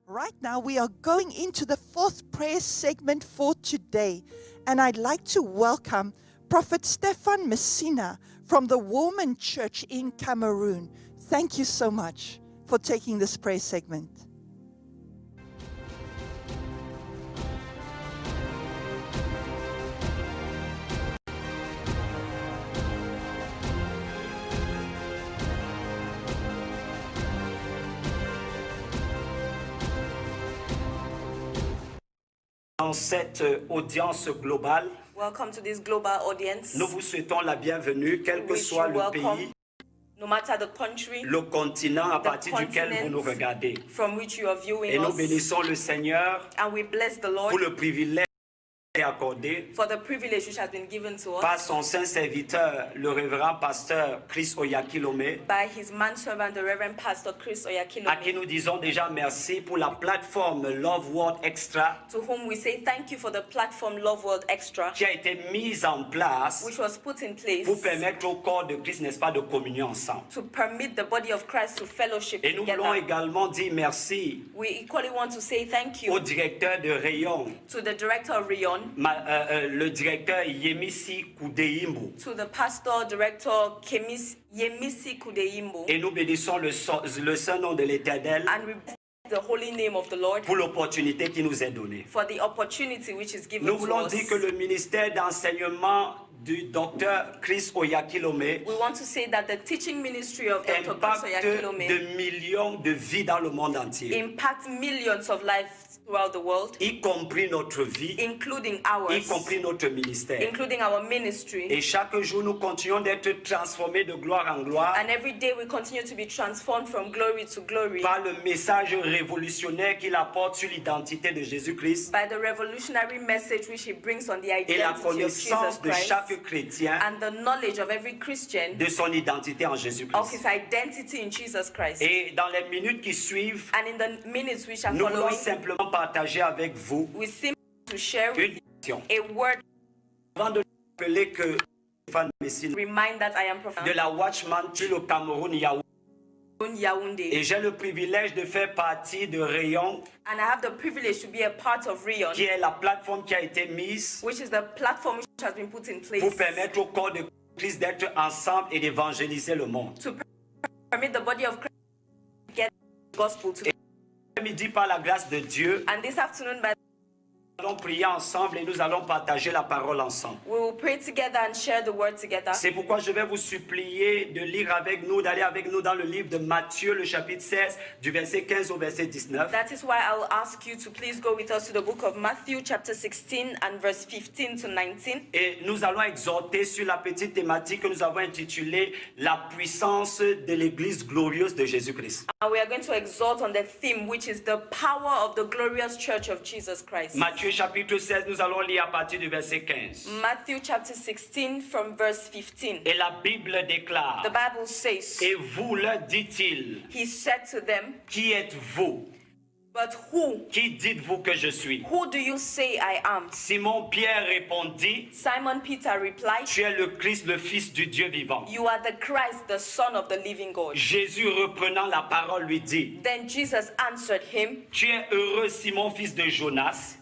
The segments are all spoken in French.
Right now, we are going into the fourth prayer segment for today. And I'd like to welcome Prophet Stefan Messina from the Woman Church in Cameroon. Thank you so much for taking this prayer segment. Dans cette audience globale, welcome to this global audience. Nous vous souhaitons la bienvenue, quel que soit le pays, no matter the country, le continent à partir duquel vous nous regardez. From which you are viewing Et nous bénissons le Seigneur and we bless the Lord pour le privilège accordé for the privilege which has been given to us par son saint serviteur, le révérend pasteur Chris Oyakhilome, by his manservant, the Reverend Pastor Chris Oyakhilome, à qui nous disons déjà merci pour la plateforme Love World Extra, to whom we say thank you for the platform Love World Extra, qui a été mise en place which was put in place pour permettre au corps de Christ, n'est-ce pas, de communion ensemble. to permit the body of Christ to fellowship Et nous together. voulons également dire merci We equally want to say thank you au directeur de Rayon, to the director of Rion, le directeur Yemisi Kudeimbo. to the pastor director Yemisi Kudeimbo, Et nous bénissons le saint nom de l'Éternel and we bless the holy name of the Lord pour l'opportunité qui nous est donnée. for the opportunity which is given Nous to voulons us. dire que le ministère d'enseignement du docteur Chris Oyakhilome We want to say that the teaching ministry of Dr. Chris impacte Oyakhilome de millions de vies dans le monde entier, impacts millions of lives throughout the world, y compris notre vie, including y ours, compris notre ministère. including our ministry. Et chaque jour, nous continuons d'être transformés de gloire en gloire And every day we continue to be transformed from glory to glory par le message révolutionnaire qu'il apporte sur l'identité de Jésus-Christ by the revolutionary message which he brings on the et la identity of connaissance Jesus de Christ chaque chrétien and the knowledge of every Christian de son identité en of Jésus-Christ. his identity in Jesus Christ. Et dans les minutes qui suivent, And in the minutes which are nous voulons following, simplement partager avec vous we seem to share with une you question. a word. Avant de rappeler que Stéphane Messina Remind that I am de Prophet la Watchman sur le Cameroun Yaoundé. Yaoundé. Et j'ai le privilège de faire partie de Rayon, And I have the privilege to be a part of Rion, qui est la plateforme qui a été mise which is the platform which has been put in place pour permettre au corps de Christ d'être ensemble et d'évangéliser le monde. to permit the body of Christ to get the gospel to. Midi, par la grâce de Dieu, And this afternoon, by nous allons prier ensemble et nous allons partager la parole ensemble. we will pray together and share the word together. C'est pourquoi je vais vous supplier de lire avec nous, d'aller avec nous dans le livre de Matthieu, le chapitre 16, du verset 15 au verset 19. That is why I will ask you to please go with us to the book of Matthew, chapter 16 and verse 15 to 19. Et nous allons exhorter sur la petite thématique que nous avons intitulée La puissance de l'Église glorieuse de Jésus-Christ. And we are going to exhort on the theme, which is the power of the glorious church of Jesus Christ. Matthieu chapitre 16, nous allons lire à partir du verset 15. Matthew chapter 16 from verse 15. Et la Bible déclare, The Bible says, et vous, leur dit-il, he said to them, qui êtes-vous? but who Qui dites-vous que je suis? do you say I am? Simon Pierre répondit, Simon Peter replied, tu es le Christ, le Fils du Dieu vivant. you are the Christ, the Son of the living God. Jésus reprenant la parole lui dit, Then Jesus answered him, tu es heureux Simon, fils de Jonas,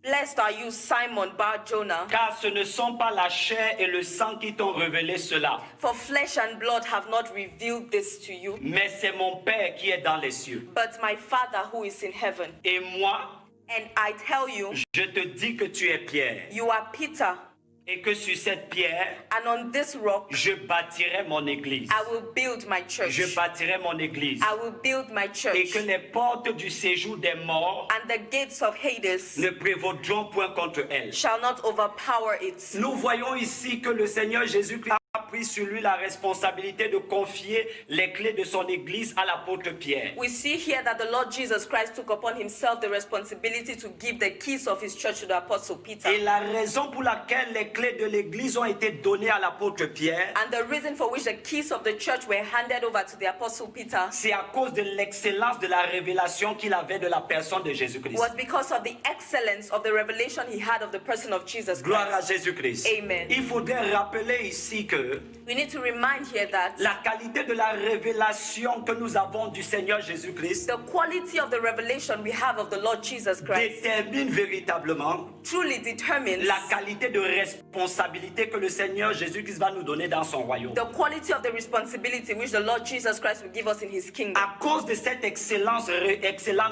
blessed are you, Simon Bar-Jonah, car ce ne sont pas la chair et le sang qui t'ont révélé cela, for flesh and blood have not revealed this to you, mais c'est mon Père qui est dans les cieux. but my Father who is in heaven. Et moi, And I tell you, je te dis que tu es Pierre, you are Peter, et que sur cette pierre, and on this rock je bâtirai mon église. I will build my church. Je bâtirai mon église. I will build my Et church, que les portes du séjour des morts and the gates of Hades ne prévaudront point contre elle. shall not overpower it. Nous voyons ici que le Seigneur Jésus-Christ a pris sur lui la responsabilité de confier les clés de son église à l'apôtre Pierre. We see here that the Lord Jesus Christ took upon himself the responsibility to give the keys of his church to the apostle Peter. Et la raison pour laquelle les clés de l'église ont été données à l'apôtre Pierre, And the reason for which the keys of the church were handed over to the apostle Peter c'est à cause de l'excellence de la révélation qu'il avait de la personne de Jésus-Christ. was because of the excellence of the revelation he had of the person of Jesus Gloire à Christ. Jésus-Christ. Amen. Il faudrait rappeler ici que que We need to remind here that la qualité de la révélation que nous avons du Seigneur Jésus-Christ the quality of the revelation we have of the Lord Jesus Christ détermine véritablement truly determines la qualité de responsabilité que le Seigneur Jésus-Christ va nous donner dans son royaume. the quality of the responsibility which the Lord Jesus Christ will give us in his kingdom. À cause de cette excellente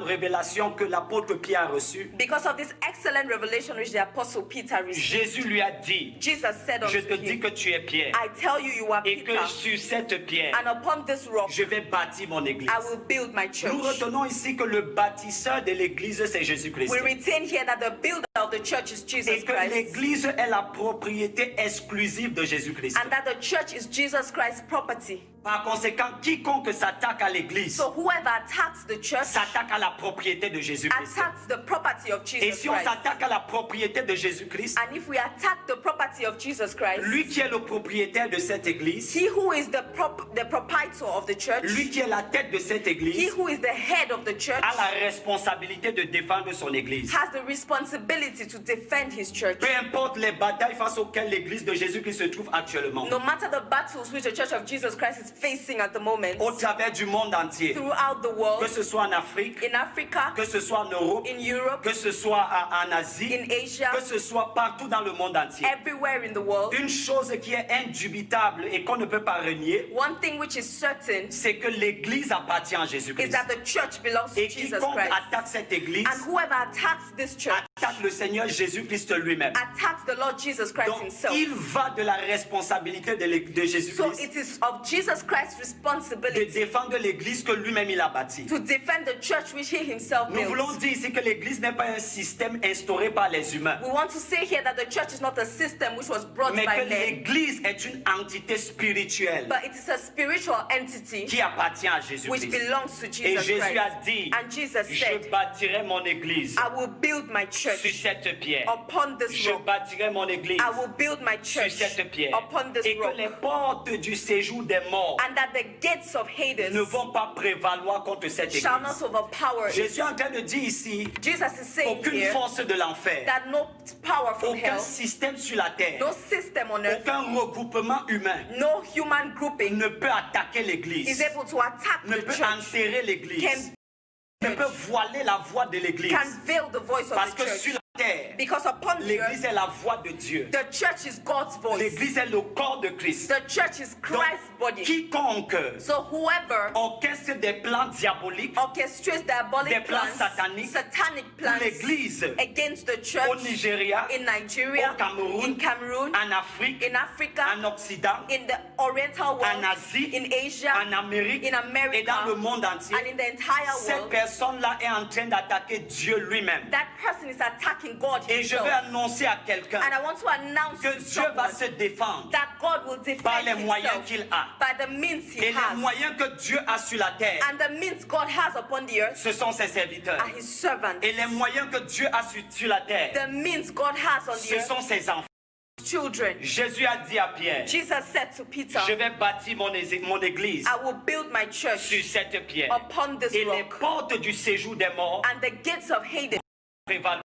révélation que l'apôtre Pierre a reçue, Because of this excellent revelation which the apostle Peter received, Jésus lui a dit, Jesus said je unto te dis him, que tu es Pierre I tell you, you are et que Peter, sur cette pierre, and upon this rock je vais bâtir mon église. I will build my Nous church. retenons ici que le bâtisseur de l'église, c'est Jésus-Christ. We retain here that the builder of the church is Et Jesus que Christ, l'église est la propriété exclusive de Jésus-Christ. and that the church is Jesus Christ's property. Par conséquent, quiconque s'attaque à l'église So whoever attacks the church s'attaque à la propriété de Jésus-Christ. attacks the property of Et Jesus si on Christ. s'attaque à la propriété de Jésus-Christ, And if we attack the property of Jesus Christ, lui qui est le propriétaire de cette église, he who is the proprietor of the church, lui qui est la tête de cette he église, who is the head of the church, a la responsabilité de défendre son église. has the responsibility to defend his church. Peu importe les batailles face auxquelles l'église de Jésus-Christ se trouve actuellement, No matter the battles which the church of Jesus Christ is facing at the moment, au travers du monde entier, throughout the que world, ce soit en Afrique, in Africa, que ce soit en Europe, in Europe, que ce soit en Asie, in Asia, que ce soit partout dans le monde entier. everywhere in the world, Une chose qui est indubitable et qu'on ne peut pas renier, one thing which is certain c'est que l'église appartient à is Jésus-Christ. that the church belongs to Et Jesus quiconque Christ. attaque cette église, And whoever attacks this church attaque le Seigneur Jésus-Christ lui-même. attacks the Lord Jesus Christ Donc, himself. il va de la responsabilité de So Jésus-Christ it is of Jesus Christ's de responsibility défendre l'église que lui-même il a bâtie. to defend the church which he himself Nous voulons built. dire ici que l'église n'est pas un système instauré par les humains, We want to say here that the church is not a system which was brought mais by que men, l'église est une entité spirituelle but it is a spiritual entity qui appartient à which Jésus-Christ. belongs to Et Jesus Jésus Christ. a dit, And Jesus je said, bâtirai mon église I will build my sur church cette pierre. upon this Je rock. bâtirai mon église I will build my sur church cette pierre. upon this Et que rock. les portes du séjour des morts And that the gates of Hades ne vont pas prévaloir contre cette shall église. not overpower Je it. suis en train de dire ici, Jesus is saying aucune here force de l'enfer, that no power from aucun hell, système sur la terre, no system on earth, aucun regroupement humain no human grouping ne peut attaquer is l'église, able to attack ne the peut church, enterrer l'église, can, ne peut voiler la voix de l'église. can veil the voice Parce of que the sur church. la terre, Because upon the l'église earth, est la voix de Dieu. the church is God's voice. L'église est le corps de Christ. The church is Donc, Christ's body. quiconque So whoever orchestre des plans diaboliques orchestrates diabolic Des plans plans, sataniques satanic pour plans l'église against the au church Nigeria, in Nigeria, au Cameroun, in Cameroon, en Afrique, in Africa, en Occident, in the Oriental en world, Asie, in Asia, en Amérique in America, et dans le monde entier, and in the entire cette world, personne-là est en train d'attaquer Dieu lui-même. that person is attacking God Et je himself. vais annoncer à quelqu'un And I want to announce que to Dieu someone va se défendre that God will par defend les moyens himself qu'il a. by the means he Et les has. moyens que Dieu a sur la terre, And the means God has upon the earth ce sont ses serviteurs. are his servants. Et les moyens que Dieu a sur la terre, The means God has on the ce earth, sont ses enfants. children. Jésus a dit à Pierre, Jesus said to Peter, je vais bâtir mon église I will build my church sur cette pierre. upon this Et les rock, portes du séjour des morts and the gates of Hades prévaleront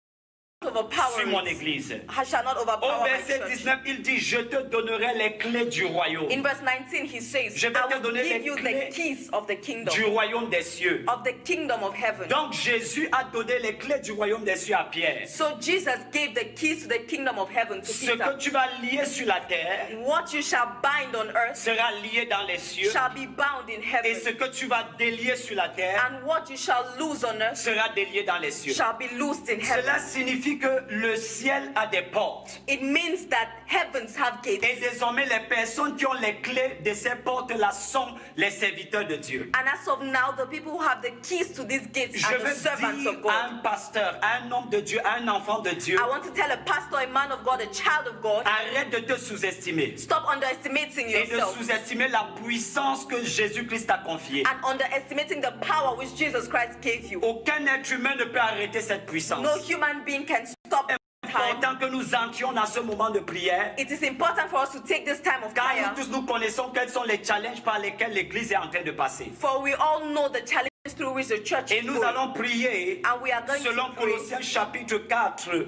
overpower sur mon it. église. I shall not Au overpower my verset church. 19, il dit, je te donnerai les clés du royaume. In verse 19, he says, Je vais I te will donner give les you the clés keys of the kingdom, Du royaume des cieux. of the kingdom of heaven. Donc Jésus a donné les clés du royaume des cieux à Pierre. So Jesus gave the keys to the kingdom of heaven to Ce Peter. que tu vas lier sur la terre What you shall bind on earth sera lié dans les cieux. shall be bound in Et heaven, ce que tu vas délier sur la terre and what you shall loose on earth sera délié dans les cieux. shall be loosed in heaven. Cela signifie que le ciel a des portes. It means that heavens have Et gates. désormais, les personnes qui ont les clés de ces portes-là sont les serviteurs de Dieu. And as of now, the people who have the keys to these gates Je are the veux servants dire of à God. un pasteur, à un homme de Dieu, à un enfant de Dieu, I want to tell a pastor, a man of God, a child of God, arrête de te sous-estimer stop underestimating et de yourself sous-estimer la puissance que Jésus-Christ t'a confiée. and underestimating the power which Jesus Christ gave you. Aucun être humain ne peut arrêter cette puissance. No human being can stop time. Important que nous entrions dans ce moment de prière, It is important for us to take this time of car prayer, nous tous nous connaissons quels sont les challenges par lesquels l'Église est en train de passer. for we all know the challenges through which the church Et is nous going. allons prier And we are going selon to pray Colossiens chapitre 4,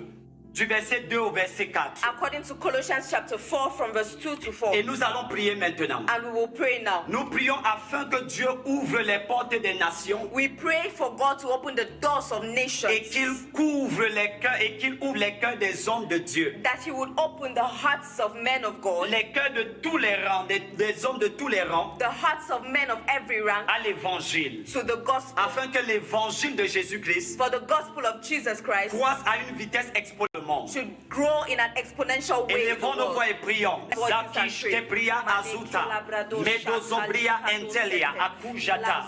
du verset 2 au verset 4. According to Colossians chapter 4 from verse 2 to 4. Et nous allons prier maintenant. And we will pray now. Nous prions afin que Dieu ouvre les portes des nations. We pray for God to open the doors of nations. Et qu'il couvre les cœurs et qu'il ouvre les cœurs des hommes de Dieu. That He would open the hearts of men of God. Les cœurs de tous les rangs, des hommes de tous les rangs. The hearts of men of every rank. À l'évangile. To the gospel. Afin que l'évangile de Jésus-Christ. For the gospel of Jesus Christ. Croisse à une vitesse exponentielle. Should grow in an exponential way. Élevons nos voix et prions. Zakish Tebria Azuta, Medos Obria Entelia, Akujata,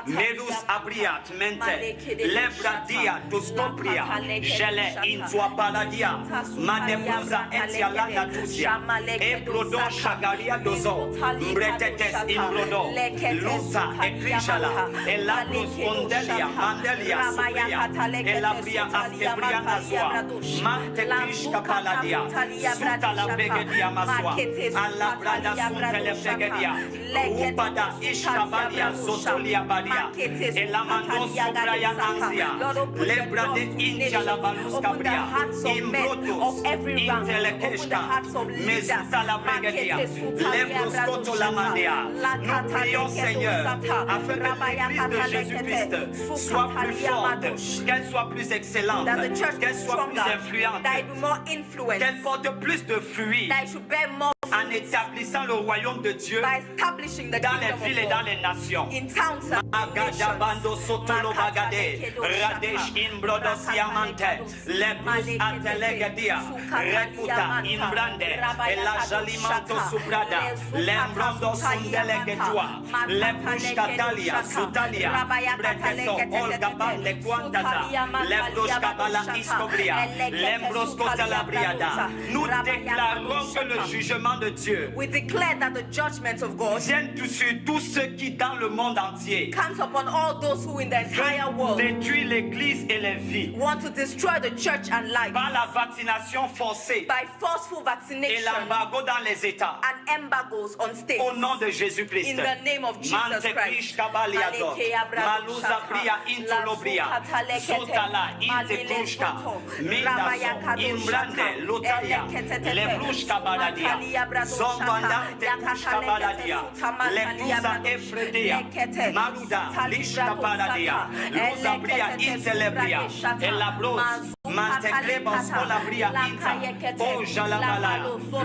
Medus Abriat Mente, Lebradia, Tuskopria, Gele Intua Paladia, Madebruza Entialanda Tusia, Ebrodo Shagaria Dozo, Bretetes Imbrodo, Lusa Ekrishala, Elabrus Ondelia, Mandelia Supria, Elabria Askebria Azua, Mante Krishka Paladia, Suta la Begedia Maswa, Alla Branda Suntele Begedia, Upada Ishkabadia, Zotolia Badia, Elamando Sobraya Ansia, Lebra de Intia la Balus Cabria, Imbrotus, Intelekeshka, Mesuta la Begedia, Lebros Koto la Mandia. Nous prions Seigneur, afin que l'église de Jésus-Christ soit plus forte, qu'elle soit plus excellente, qu'elle soit plus influente, qu'elle porte plus de fruits en établissant le royaume de Dieu dans les villes et dans les nations. Magadabando Sotolo Bagade, Radesh Imbrodo Siamante, Lebrus Antelegadia, Rekuta Imbrande, Elajalimanto Subrada, Lembrondo Sundelegetua, Lebrus Catalia, Sutalia, Breteso, Olga Bande Quantaza, Lebrus Kabala Iscobria, Lembros Kotalabriada. Nous déclarons que le jugement de Dieu we declare that the judgment of God vient sur tous ceux qui dans le monde entier comes upon all those who in the entire world détruisent l'église et les vies want to destroy the church and life par la vaccination forcée by forceful et vaccination l'embargo dans les États. and embargoes on states. Au nom de Jésus-Christ. In the name of Jesus Christ. Maluza Bria Intolobria, Sotala Intekushka, Mindaso, Imbrande, Lotalia, Lebrushka Baladia, Zombandante Kushka Baladia, Letuza Efredia, Maluda, Lishka Baladia, Luza Bria Intelebria, Elabros, Manteklebos Olabria Inta, O Jalabala,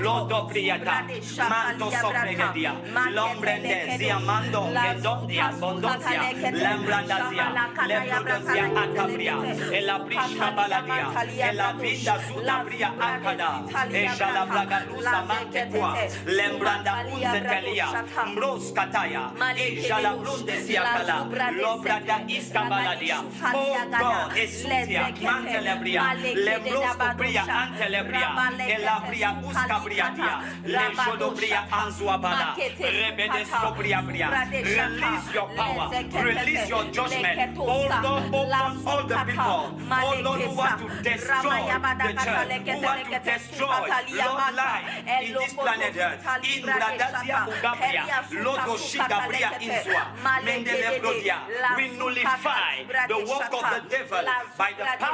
Lodo Priata, Manto Sopregadia, Lombrende, Ziamando, Edondia, Bondosia, Lembrandazia, Lebrodosia Acabria, Elabrishka Baladia, Elavinda Zudabria Acada, Ejalabraga Lusa Mantequa, Lembranda Unzetelia, Mbros Kataya, Ejalabrunde Siakala, Lobrada Iskabaladia, O God, Esutia, Mantelebria, Lembros Cobria Antelebria, Elabria Uskabriadia, Lejodobria Anzuabala, Rebedes Cobriabria. Release your power, release your judgment. Oh Lord, open all the people, oh Lord, who want to destroy the church, who want to destroy Lord life in this planet Earth. In Bradazia Ugabria, Lodo Shigabria Insua, Mendelebrodia. We nullify the work of the devil by the power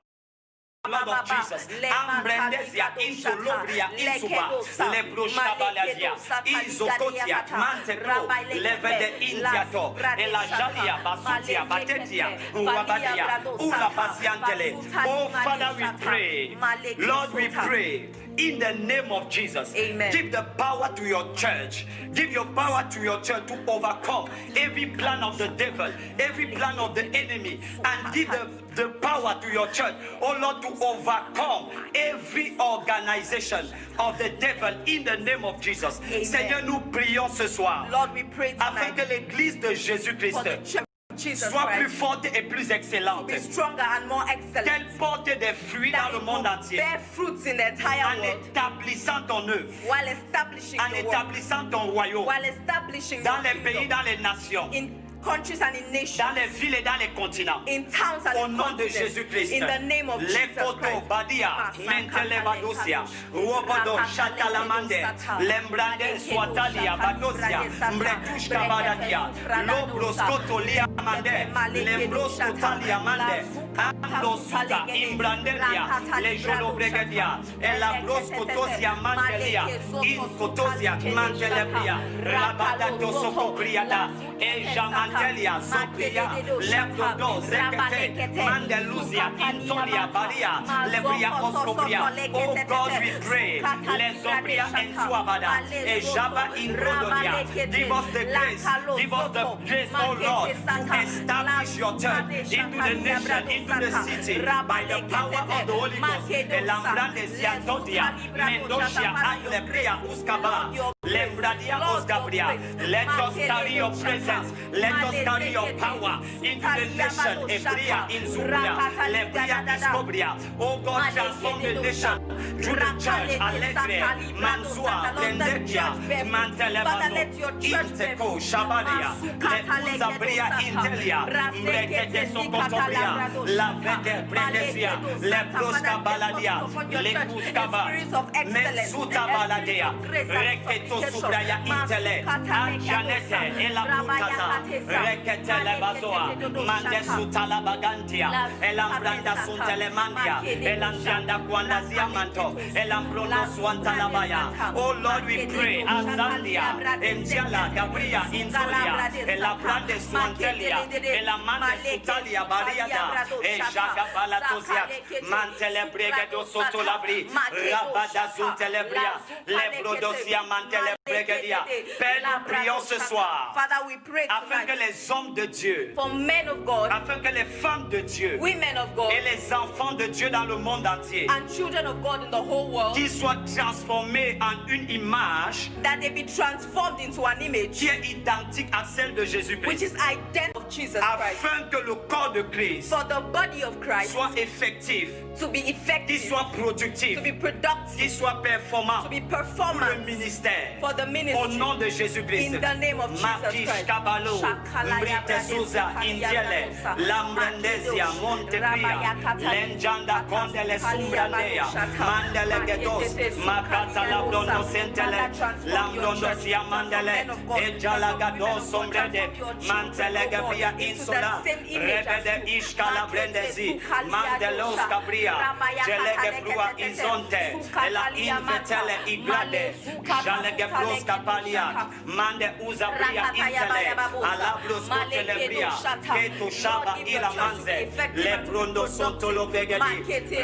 blood of Jesus. Ambrendezia Intolobria Insuba, Lebroshka Baladia, Izokotia, Mantepro, Levede Indiato, Elajalia, Basutia, Batetia, Uabadia, Ula Pasiantele. Oh Father, we pray. Lord, we pray. In the name of Jesus, Amen. Give the power to your church. Give your power to your church to overcome every plan of the devil, every plan of the enemy, and give the power to your church, oh Lord, to overcome every organization of the devil in the name of Jesus. Amen. Seigneur, nous prions ce soir Lord, we pray afin que tonight l'église de for Jésus-Christ the church of Jesus soit plus Christ forte et plus to excellente, be stronger and more excellent. qu'elle porte des fruits That dans le it monde will entier, bear fruits in the entire en world établissant ton œuvre, while establishing en your work, établissant ton royaume while establishing dans your les pays, kingdom dans les nations, in countries and in nations, dans les villes et dans les continents. in towns and Au in nom de continents, Jésus-Christ, in the name of Jesus Lekoto Christ. Badia, Mentele Badosia, Robodo Shatalamande, Lembrande Swatalia Badosia, Mbretushka Badadia, Lobros Kotolia Mande, Lembros Kotalia Mande, Ando suta imbrandelia, le jolo bregadia, e la broscotosia mantelia, in cotosia mantelebria, rabada dosocopriada, e jamantelia, sopria, leptodo, zekete, mandeluzia, intolia, baria, lebria oscopria. Oh God, we pray, les ombria en suabada, e jaba in rodonia. Give us the grace, oh Lord, to establish your church into the nation, into the city, by the power of the Holy Ghost. Elambrande siantodia, mendocia, alebria, uscaba, lembradia, oscabria. Let us carry your presence, let us carry your power into the nation. Ebria, insuria, lebria, discobria. Oh God, transform the nation through the church. Alegre, Mansua, Lendekia, Mantelebazo, Inteco, Shabadia, Lebuzabria, Intelia, Mbrekete Sokotobria, La Vete, Bredesia, Lebrosca Baladia, Lekuscaba, Mensuta Baladia, Reketo Subraya Intele, Anjanete, Ela Putaza, Rekete Lebazoa, Mandesuta Labagantia, Elambranda Suntelemandia, Elanjanda Quandazia Manto, Elambrono Swantalabaya. Oh Lord, we pray, Azandia, Enjala, Gabria, Inzolia, Elabrande Swantelia, Elamande Sutalia, Bariada, Ejaga Balatozia, Mantele Bregedo Sotolabri, Rabada Zuntelebria, Lebrodosia Mantele Bregedia. Père, nous prions ce soir, Father, we pray afin que tonight les hommes de Dieu, for men of God, afin que les femmes de Dieu women of God, et les enfants de Dieu dans le monde entier, and children of God in the whole world, qu'ils soient transformés en une image that they be transformed into an image qui est identique à celle de which Jésus-Christ, is identical of Jesus Christ, afin que le corps de Christ for the body of Christ soit effectif, to be qu'il effective, soit productif, to be productive, qu'il soit performant to be pour le performant ministère. for the Au ministry. nom de Jésus-Christ, In the name of Jesus Makish Christ. Kabalo, Shakalaya Mbrite Souza, Indiele, Bradesia, Lambrandesia, Montepria, Lenjanda Condele Sumbrandea, Mandele Gedos, Makata Labrono Sentele, Lambrono Sia Mandele, Ejala Gados Sombrede, Mantele Gabria Insula, Rebede Ishkala Brendesi, Mandelos Cabria, Jelege Brua Izonte, Ela Infetele Igrade, Jalege Bros Capalia, Mande Uzabria Intele, Alabros Cotelebria, Keto Shaba Ilamanze, Lebrondo Sontolo Begedi,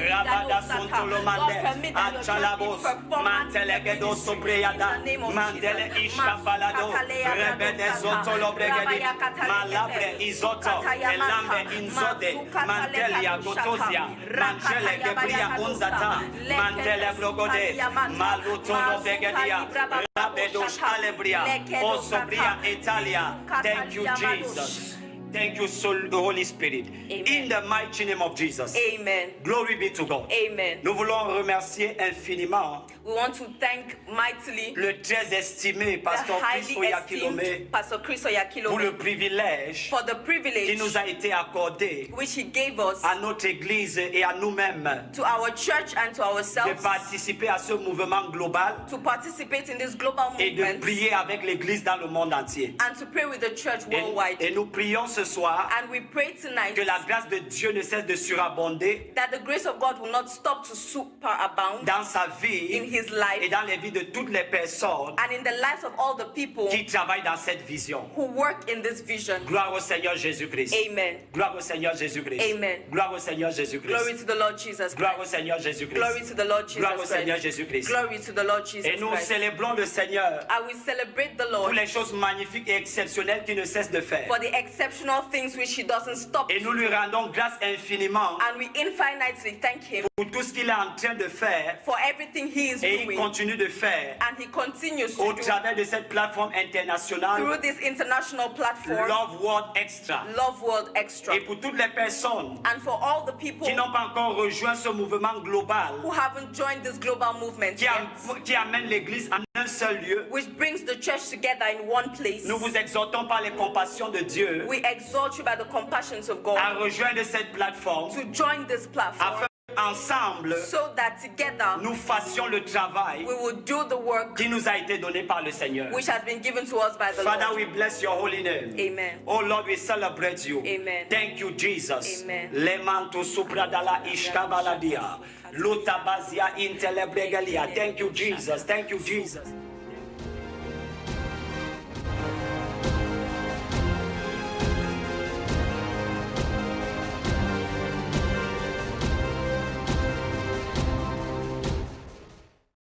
Rabada Sontolo Mande, Achalabos, Mantelegedo Sobriada, Mandele Ishkapalado, Rebede Sontolo Begedi, Malabre Isoto, Elambe Inzode, Mantelia Gotosia, Mantele Gebria Unzata, Mantele Brogode, Malutolo Begedia, Rabedosh Alebria, Osobria Italia. Thank you, Jesus. Thank you, Holy Spirit. Amen. In the mighty name of Jesus. Amen. Glory be to God. Amen. Nous voulons remercier infiniment We want to thank mightily le très estimé the Pasteur Chris highly Oyakilome esteemed Pastor Chris pour le Oyakilome privilège for the qui privilege nous a été accordé which he gave us à notre Église et à nous-mêmes to our church and to de ourselves participer à ce mouvement global to participate in this global et de movement prier avec l'Église dans le monde entier. and to pray with the church Et worldwide. nous prions ce soir And we pray tonight que la grâce de Dieu ne cesse de surabonder that the grace of God will not stop to superabound dans sa in vie his et life dans les vies de toutes les personnes and in the lives of all the people qui travaillent dans cette vision. who work in this vision. Gloire au Seigneur Jésus-Christ. Amen. Gloire au Seigneur Jésus-Christ. Amen. Gloire au Seigneur Jésus-Christ. Glory to the Lord Jesus Gloire au Christ. Seigneur Jésus-Christ. Glory to the Lord Gloire au Jesus Seigneur Christ. Jésus-Christ. Glory to the Lord Jesus Et nous Christ. célébrons le Seigneur I will celebrate the pour Lord les choses magnifiques et exceptionnelles qu'il ne cesse de faire. for the exceptional things which he doesn't stop Et nous lui rendons grâce infiniment and we infinitely thank him pour tout ce qu'il est en train de faire for everything he is et il doing continue de faire and he continues au to do travers de cette plateforme internationale through this international platform, Love World Extra. Love World Extra, Et pour toutes les personnes and for all the people qui n'ont pas encore rejoint ce mouvement global who haven't joined this global movement qui, yet, qui amène l'Église en un seul lieu, which brings the church together in one place. nous vous exhortons par les compassions de Dieu We exalt you by the compassions of God à rejoindre cette plateforme to join this platform afin ensemble, so that together nous fassions le travail we will do the work qui nous a été donné par le Seigneur. which has been given to us by the Father, Lord. we bless your holy name. Amen. Oh Lord, we celebrate you. Amen. Thank you, Jesus. Amen. Lemanto supradala ishkabaladia. Lutabazia intelebregalia. Thank you, Jesus. Thank you, Jesus.